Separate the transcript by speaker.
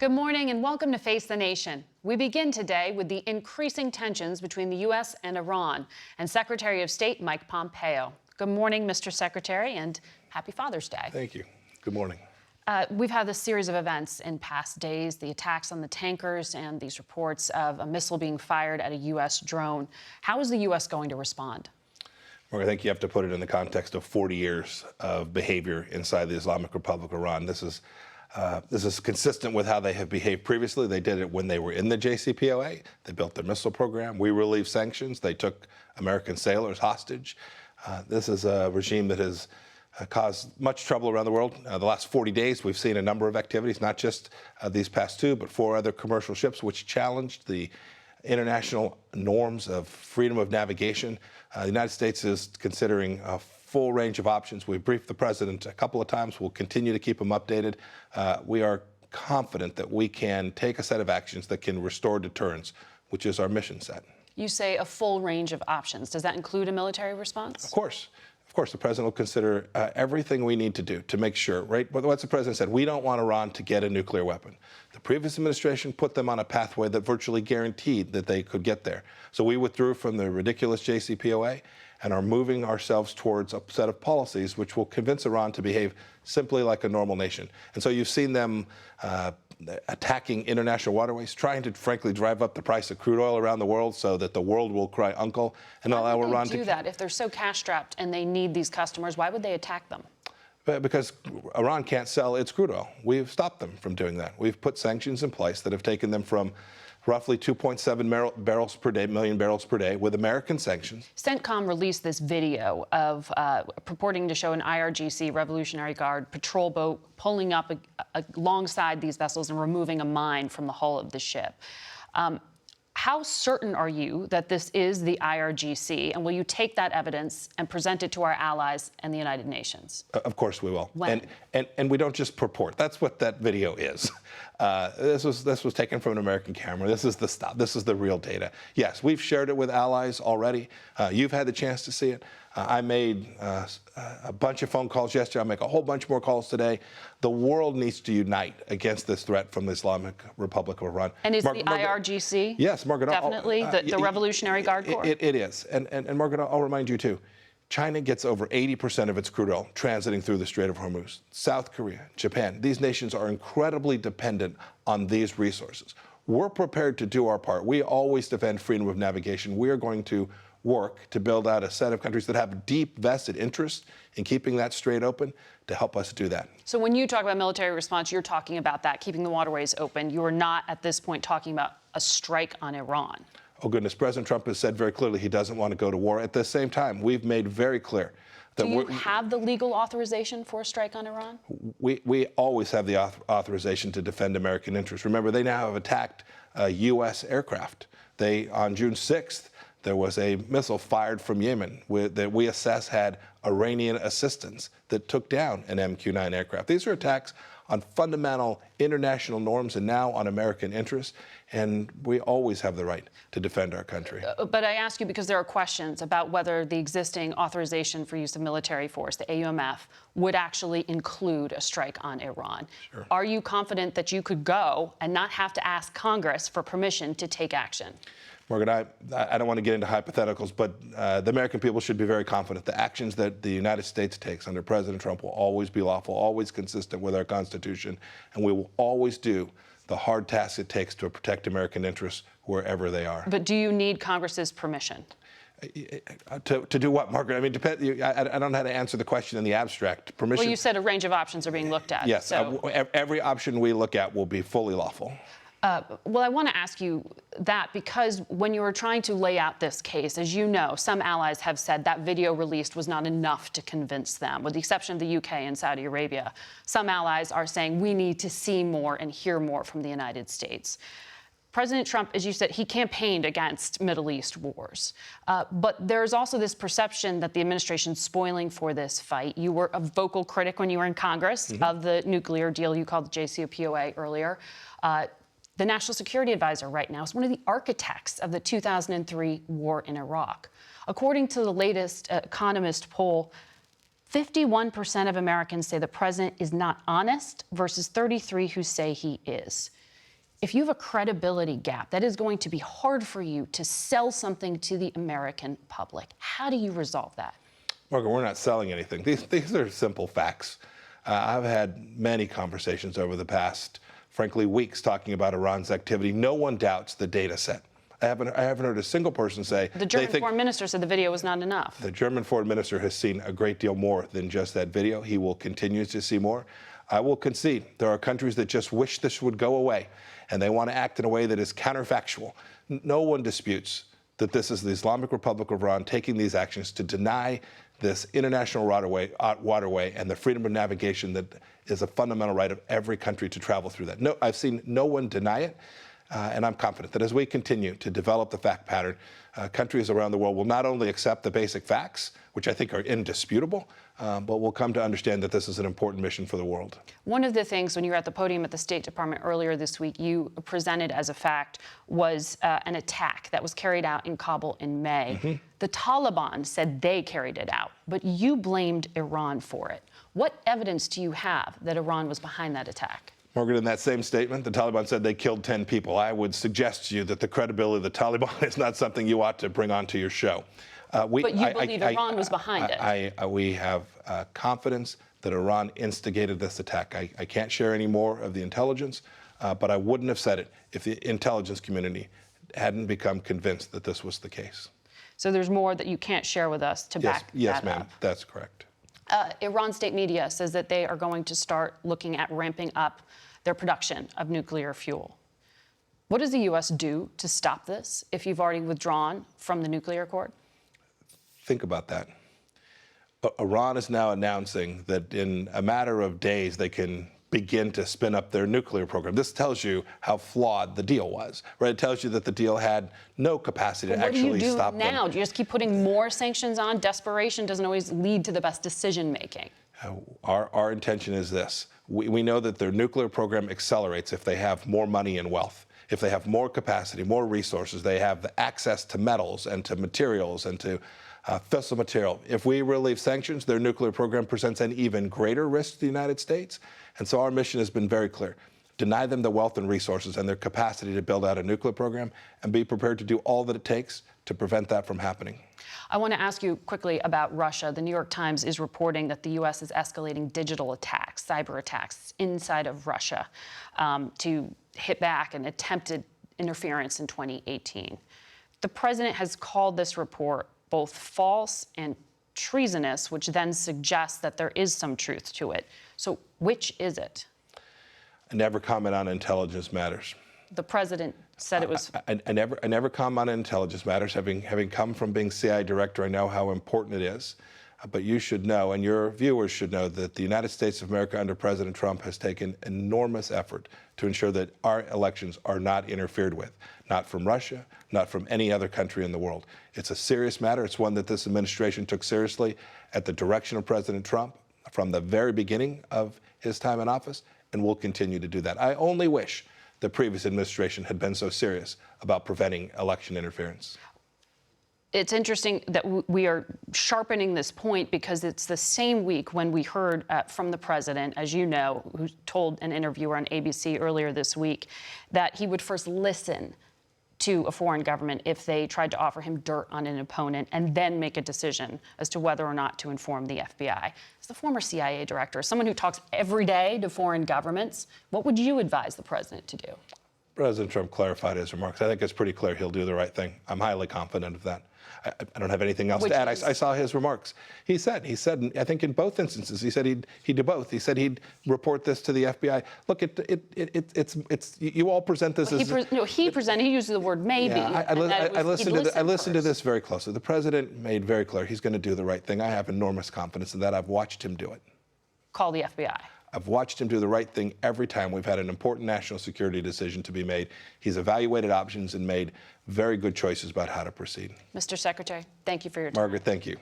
Speaker 1: Good morning and welcome to Face the Nation. We begin today with the increasing tensions between the U.S. and Iran and Secretary of State Mike Pompeo. Good morning, Mr. Secretary, and happy Father's Day.
Speaker 2: Thank you. Good morning.
Speaker 1: We've had this series of events in past days, the attacks on the tankers and these reports of a missile being fired at a U.S. drone. How is the U.S. going to respond?
Speaker 2: Well, I think you have to put it in the context of 40 years of behavior inside the Islamic Republic of Iran. This is consistent with how they have behaved previously. They did it when they were in the JCPOA. They built their missile program. We relieved sanctions. They took American sailors hostage. This is a regime that has caused much trouble around the world. The last 40 days, we've seen a number of activities, not just these past two, but 4 other commercial ships, which challenged the international norms of freedom of navigation. The United States is considering a full range of options. We've briefed the president a couple of times. We'll continue to keep him updated. We are confident that we can take a set of actions that can restore deterrence, which is our mission set.
Speaker 1: You say a full range of options. Does that include a military response?
Speaker 2: Of course. Of course, the president will consider everything we need to do to make sure, right? But what the president said, we don't want Iran to get a nuclear weapon. The previous administration put them on a pathway that virtually guaranteed that they could get there. So we withdrew from the ridiculous JCPOA and are moving ourselves towards a set of policies which will convince Iran to behave simply like a normal nation. And so you've seen them attacking international waterways, trying to, frankly, drive up the price of crude oil around the world so that the world will cry uncle and allow Iran to
Speaker 1: do that. If they're so cash-strapped and they need these customers, why would they attack them?
Speaker 2: Because Iran can't sell its crude oil. We've stopped them from doing that. We've put sanctions in place that have taken them from roughly 2.7 barrels per day, million barrels per day, with American sanctions. CENTCOM
Speaker 1: released this video of purporting to show an IRGC Revolutionary Guard patrol boat pulling up alongside these vessels and removing a mine from the hull of the ship. How certain are you that this is the IRGC, and will you take that evidence and present it to our allies and the United Nations?
Speaker 2: Of course we will.
Speaker 1: When?
Speaker 2: And we don't just purport. That's what that video is. This was taken from an American camera. This is the stuff. This is the real data. Yes, we've shared it with allies already. You've had the chance to see it. I made a bunch of phone calls yesterday. I'll make a whole bunch more calls today. The world needs to unite against this threat from the Islamic Republic of Iran.
Speaker 1: And is the IRGC
Speaker 2: yes, Margaret,
Speaker 1: definitely the Revolutionary Guard Corps?
Speaker 2: It is. And Margaret, I'll remind you too. China gets over 80% of its crude oil transiting through the Strait of Hormuz. South Korea, Japan, these nations are incredibly dependent on these resources. We're prepared to do our part. We always defend freedom of navigation. We are going to work to build out a set of countries that have deep vested interest in keeping that strait open to help us do that.
Speaker 1: So when you talk about military response, you're talking about that, keeping the waterways open. You are not at this point talking about a strike on Iran.
Speaker 2: Oh, goodness. President Trump has said very clearly he doesn't want to go to war. At the same time, we've made very clear that
Speaker 1: do you have the legal authorization for a strike on Iran?
Speaker 2: We always have the authorization to defend American interests. Remember, they now have attacked U.S. aircraft. On June 6th, there was a missile fired from Yemen that we assess had Iranian assistance that took down an MQ-9 aircraft. These are attacks on fundamental international norms and now on American interests, and we always have the right to defend our country.
Speaker 1: But I ask you because there are questions about whether the existing authorization for use of military force, the AUMF, would actually include a strike on Iran.
Speaker 2: Sure.
Speaker 1: Are you confident that you could go and not have to ask Congress for permission to take action?
Speaker 2: Morgan, I don't want to get into hypotheticals, but the American people should be very confident the actions that the United States takes under President Trump will always be lawful, always consistent with our Constitution, and we will always do the hard task it takes to protect American interests wherever they are.
Speaker 1: But do you need Congress's permission?
Speaker 2: To do what, Margaret? I mean, I don't know how to answer the question in the abstract. Permission.
Speaker 1: Well, you said a range of options are being looked at.
Speaker 2: Yes,
Speaker 1: so.
Speaker 2: Every option we look at will be fully lawful.
Speaker 1: Well, I want to ask you that because when you were trying to lay out this case, as you know, some allies have said that video released was not enough to convince them, with the exception of the UK and Saudi Arabia. Some allies are saying we need to see more and hear more from the United States. President Trump, as you said, he campaigned against Middle East wars. But there's also this perception that the administration's spoiling for this fight. You were a vocal critic when you were in Congress of the nuclear deal you called the JCPOA earlier. The National Security Advisor right now is one of the architects of the 2003 war in Iraq. According to the latest Economist poll, 51% of Americans say the president is not honest versus 33% who say he is. if you have a credibility gap, that is going to be hard for you to sell something to the American public. How do you resolve that?
Speaker 2: Margaret, we're not selling anything. These are simple facts. I've had many conversations over the past, frankly, weeks talking about Iran's activity. No one doubts the data set. I haven't heard a single person say
Speaker 1: the German foreign minister said the video was not enough.
Speaker 2: The German foreign minister has seen a great deal more than just that video. He will continue to see more. I will concede there are countries that just wish this would go away, and they want to act in a way that is counterfactual. No one disputes that this is the Islamic Republic of Iran taking these actions to deny this international waterway and the freedom of navigation that is a fundamental right of every country to travel through that. No, I've seen no one deny it, and I'm confident that as we continue to develop the fact pattern, countries around the world will not only accept the basic facts, which I think are indisputable, but will come to understand that this is an important mission for the world.
Speaker 1: One of the things when you were at the podium at the State Department earlier this week, you presented as a fact was an attack that was carried out in Kabul in May. Mm-hmm. The Taliban said they carried it out, but you blamed Iran for it. What evidence do you have that Iran was behind that attack?
Speaker 2: Margaret, in that same statement, the Taliban said they killed 10 people. I would suggest to you that the credibility of the Taliban is not something you ought to bring onto your show.
Speaker 1: But you believe Iran was behind it.
Speaker 2: We have confidence that Iran instigated this attack. I can't share any more of the intelligence, but I wouldn't have said it if the intelligence community hadn't become convinced that this was the case.
Speaker 1: So there's more that you can't share with us to back that up?
Speaker 2: Yes, ma'am, that's correct.
Speaker 1: Iran state media says that they are going to start looking at ramping up their production of nuclear fuel. What does the U.S. do to stop this if you've already withdrawn from the nuclear accord?
Speaker 2: Think about that. Iran is now announcing that in a matter of days they can begin to spin up their nuclear program. This tells you how flawed the deal was, right? It tells you that the deal had no capacity to actually stop them.
Speaker 1: What do you do now? Do you just keep putting more sanctions on? Desperation doesn't always lead to the best decision making.
Speaker 2: Our intention is this. We know that their nuclear program accelerates if they have more money and wealth. If they have more capacity, more resources, they have the access to metals and to materials and to fissile material. If we relieve sanctions, their nuclear program presents an even greater risk to the United States. And so our mission has been very clear. Deny them the wealth and resources and their capacity to build out a nuclear program and be prepared to do all that it takes to prevent that from happening.
Speaker 1: I want to ask you quickly about Russia. The New York Times is reporting that the U.S. is escalating digital attacks, cyber attacks inside of Russia to hit back an attempted interference in 2018. The president has called this report both false and treasonous, which then suggests that there is some truth to it. So which is it?
Speaker 2: I never comment on intelligence matters.
Speaker 1: The president said it was...
Speaker 2: I never comment on intelligence matters. Having come from being CIA director, I know how important it is. But you should know, and your viewers should know, that the United States of America under President Trump has taken enormous effort to ensure that our elections are not interfered with, not from Russia, not from any other country in the world. It's a serious matter. It's one that this administration took seriously at the direction of President Trump from the very beginning of his time in office, and will continue to do that. I only wish the previous administration had been so serious about preventing election interference.
Speaker 1: It's interesting that we are sharpening this point because it's the same week when we heard from the president, as you know, who told an interviewer on ABC earlier this week that he would first listen to a foreign government if they tried to offer him dirt on an opponent and then make a decision as to whether or not to inform the FBI. As the former CIA director, as someone who talks every day to foreign governments, what would you advise the president to do?
Speaker 2: President Trump clarified his remarks. I think it's pretty clear he'll do the right thing. I'm highly confident of that. I don't have anything else to add. I saw his remarks. He said, I think in both instances, he said he'd do both. He said he'd report this to the FBI. Look, it's you all present this as...
Speaker 1: He used the word maybe.
Speaker 2: Yeah, I listened to this very closely. The president made very clear he's going to do the right thing. I have enormous confidence in that. I've watched him do it.
Speaker 1: Call the FBI.
Speaker 2: I've watched him do the right thing every time we've had an important national security decision to be made. He's evaluated options and made very good choices about how to proceed.
Speaker 1: Mr. Secretary, thank you for your time.
Speaker 2: Margaret, thank you.